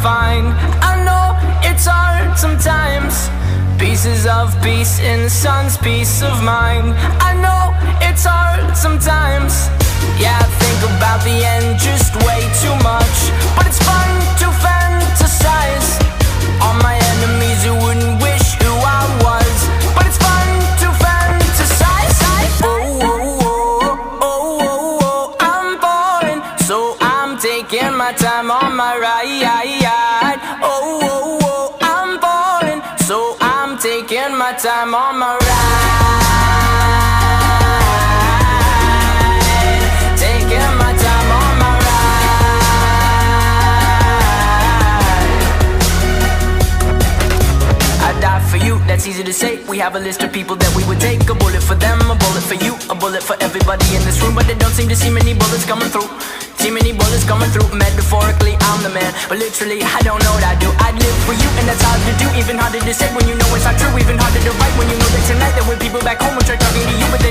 find. I know it's hard sometimes, pieces of peace in the sun's peace of mind. I know it's hard sometimes, yeah, I think about the end just way too much. But it's fun to fantasize on my enemies who wouldn't wish who I was. But it's fun to fantasize. Oh, oh, oh, oh, oh, oh, I'm falling, so I'm taking my time on my ride. Oh, oh, oh, I'm falling, so I'm taking my time on my ride. Taking my time on my ride. I die for you, that's easy to say. We have a list of people that we would take. A bullet for them, a bullet for you, a bullet for everybody in this room. But they don't seem to see many bullets coming through. See many bullets coming through. Metaphorically, I'm the man, but literally, I don't know what I do. I'd live for you, and that's hard to do. Even harder to say when you know it's not true. Even harder to write when you know that tonight there were people back home who tried talking to you, but they